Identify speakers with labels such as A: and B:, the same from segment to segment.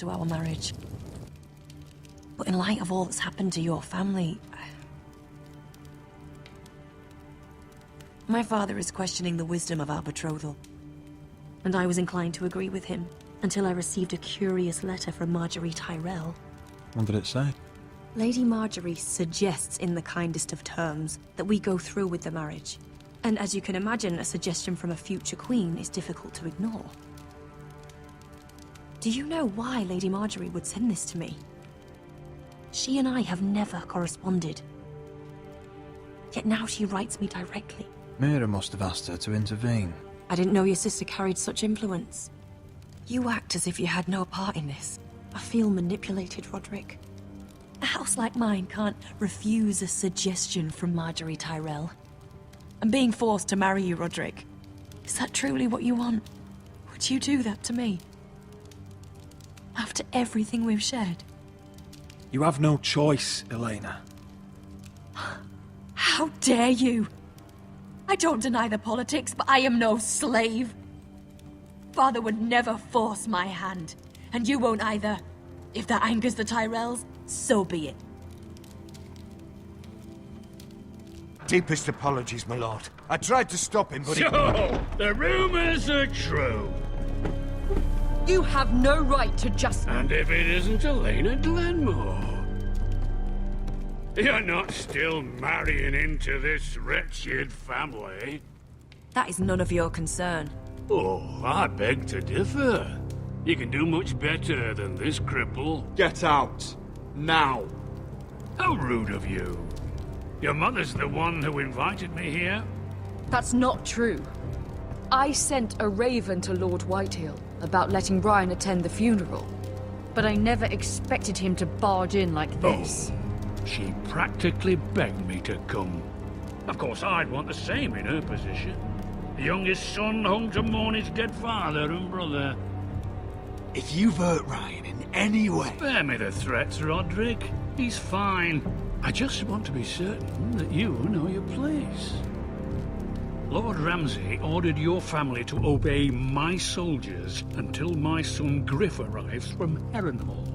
A: to our marriage. But in light of all that's happened to your family... My father is questioning the wisdom of our betrothal. And I was inclined to agree with him, until I received a curious letter from Marjorie Tyrell.
B: What did it say?
A: Lady Marjorie suggests in the kindest of terms that we go through with the marriage. And as you can imagine, a suggestion from a future queen is difficult to ignore. Do you know why Lady Marjorie would send this to me? She and I have never corresponded. Yet now she writes me directly.
B: Mira must have asked her to intervene.
A: I didn't know your sister carried such influence. You act as if you had no part in this. I feel manipulated, Roderick. A house like mine can't refuse a suggestion from Marjorie Tyrell. I'm being forced to marry you, Roderick. Is that truly what you want? Would you do that to me? After everything we've shared?
B: You have no choice, Elena.
A: How dare you! I don't deny the politics, but I am no slave. Father would never force my hand, and you won't either. If that angers the Tyrells, so be it.
C: Deepest apologies, my lord. I tried to stop him, but
D: So, the rumors are true.
E: You have no right to just...
D: And if it isn't Elena Glenmore? You're not still marrying into this wretched family?
A: That is none of your concern.
D: Oh, I beg to differ. You can do much better than this cripple.
F: Get out. Now.
D: How rude of you. Your mother's the one who invited me here?
E: That's not true. I sent a raven to Lord Whitehill about letting Ryan attend the funeral. But I never expected him to barge in like this.
D: Oh, she practically begged me to come. Of course, I'd want the same in her position. The youngest son home to mourn his dead father and brother.
F: If you've hurt Ryan in any way...
D: Spare me the threats, Roderick. He's fine. I just want to be certain that you know your place. Lord Ramsay ordered your family to obey my soldiers until my son Griff arrives from Harrenhal.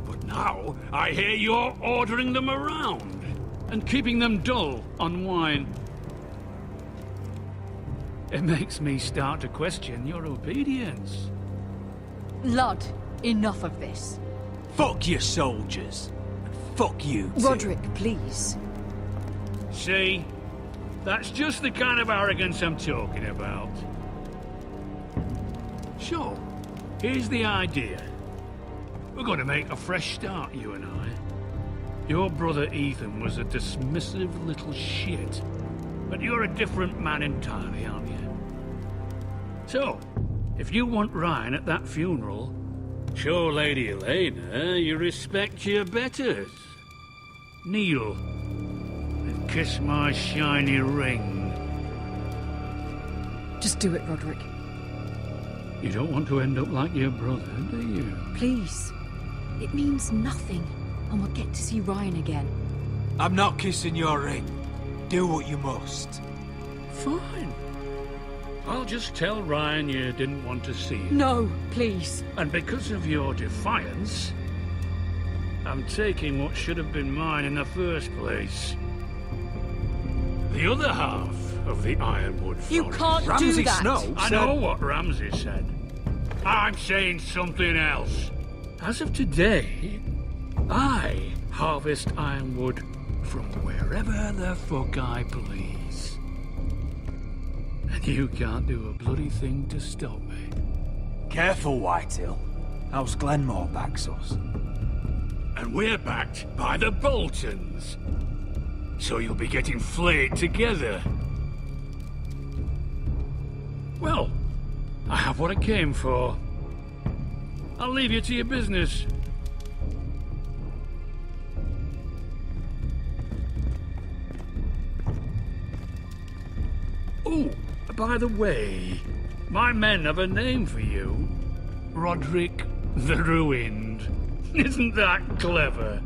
D: But now, I hear you're ordering them around and keeping them dull on wine. It makes me start to question your obedience.
E: Lud, enough of this.
F: Fuck your soldiers. And fuck you too.
E: Roderick, please.
D: See? That's just the kind of arrogance I'm talking about. So, here's the idea. We're going to make a fresh start, you and I. Your brother Ethan was a dismissive little shit. But you're a different man entirely, aren't you? So, if you want Ryan at that funeral, show Lady Elena you respect your betters. Kneel and kiss my shiny ring.
E: Just do it, Roderick.
D: You don't want to end up like your brother, do you?
E: Please. It means nothing, and we'll get to see Ryan again.
F: I'm not kissing your ring. Do what you must.
D: Fine. I'll just tell Ryan you didn't want to see him.
E: No, please.
D: And because of your defiance, I'm taking what should have been mine in the first place. The other half of the Ironwood Forest.
E: You can't
F: Ramsay
E: do that.
F: Snow
D: I
F: said...
D: know what Ramsay said. I'm saying something else. As of today, I harvest ironwood from wherever the fuck I please. And you can't do a bloody thing to stop me.
F: Careful, Whitehill. House Glenmore backs us.
D: And we're backed by the Boltons. So you'll be getting flayed together. Well, I have what I came for. I'll leave you to your business. Oh, by the way, my men have a name for you. Roderick the Ruined. Isn't that clever?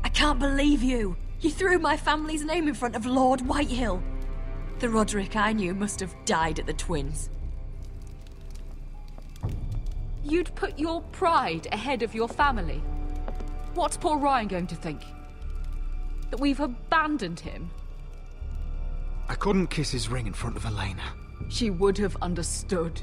A: I can't believe you! You threw my family's name in front of Lord Whitehill. The Roderick I knew must have died at the Twins.
E: You'd put your pride ahead of your family. What's poor Ryan going to think? That we've abandoned him?
F: I couldn't kiss his ring in front of Elena.
E: She would have understood.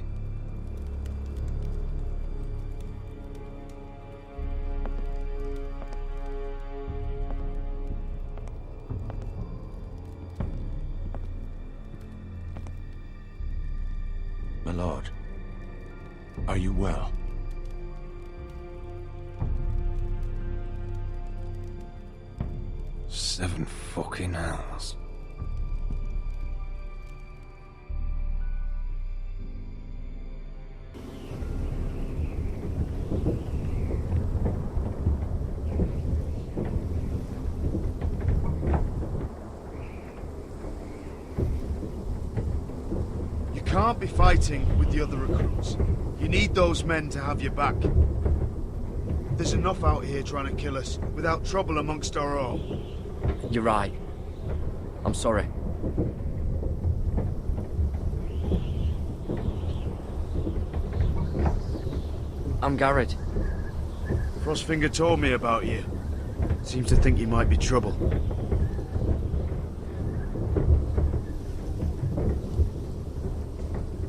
C: My lord, are you well?
B: Seven fucking hells.
G: You can't be fighting with the other recruits. You need those men to have your back. There's enough out here trying to kill us, without trouble amongst our own.
H: You're right. I'm sorry. I'm Garrett.
G: Frostfinger told me about you. Seems to think you might be trouble.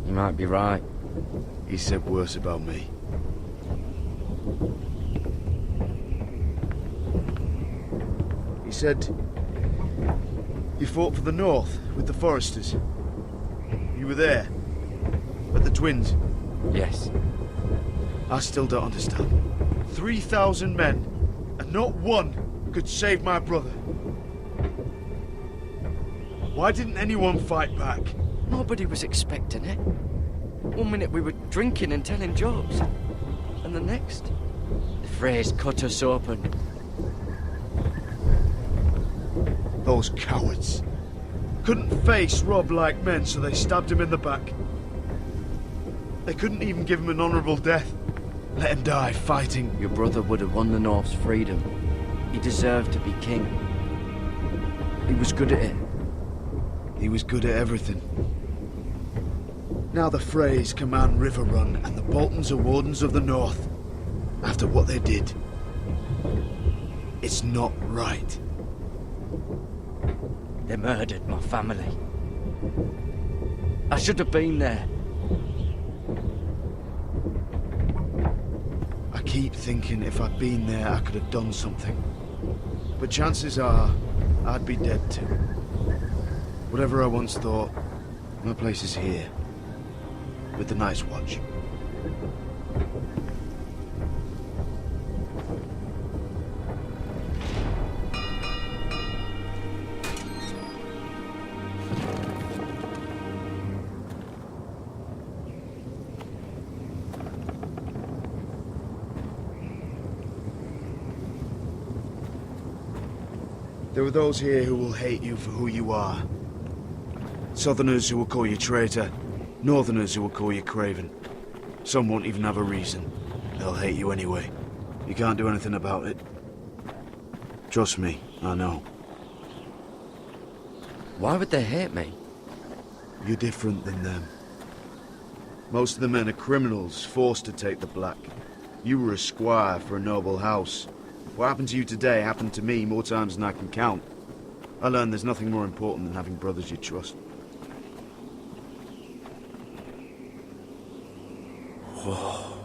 H: You might be right.
G: He said worse about me. He said you fought for the North with the Foresters. You were there, at the Twins.
H: Yes.
G: I still don't understand. 3,000 men, and not one could save my brother. Why didn't anyone fight back?
H: Nobody was expecting it. One minute we were drinking and telling jokes. And the next, the Freys cut us open.
G: Those cowards. Couldn't face Rob like men, so they stabbed him in the back. They couldn't even give him an honourable death. Let him die fighting.
H: Your brother would have won the North's freedom. He deserved to be king. He was good at it.
G: He was good at everything. Now the Freys command Riverrun, and the Boltons are Wardens of the North. After what they did. It's not right.
H: They murdered my family. I should have been there.
G: I keep thinking if I'd been there, I could have done something. But chances are, I'd be dead too. Whatever I once thought, my place is here. With the Night's Watch. There are those here who will hate you for who you are. Southerners who will call you traitor. Northerners who will call you craven. Some won't even have a reason. They'll hate you anyway. You can't do anything about it. Trust me, I know.
H: Why would they hate me?
G: You're different than them. Most of the men are criminals, forced to take the black. You were a squire for a noble house. What happened to you today happened to me more times than I can count. I learned there's nothing more important than having brothers you trust.
H: Whoa.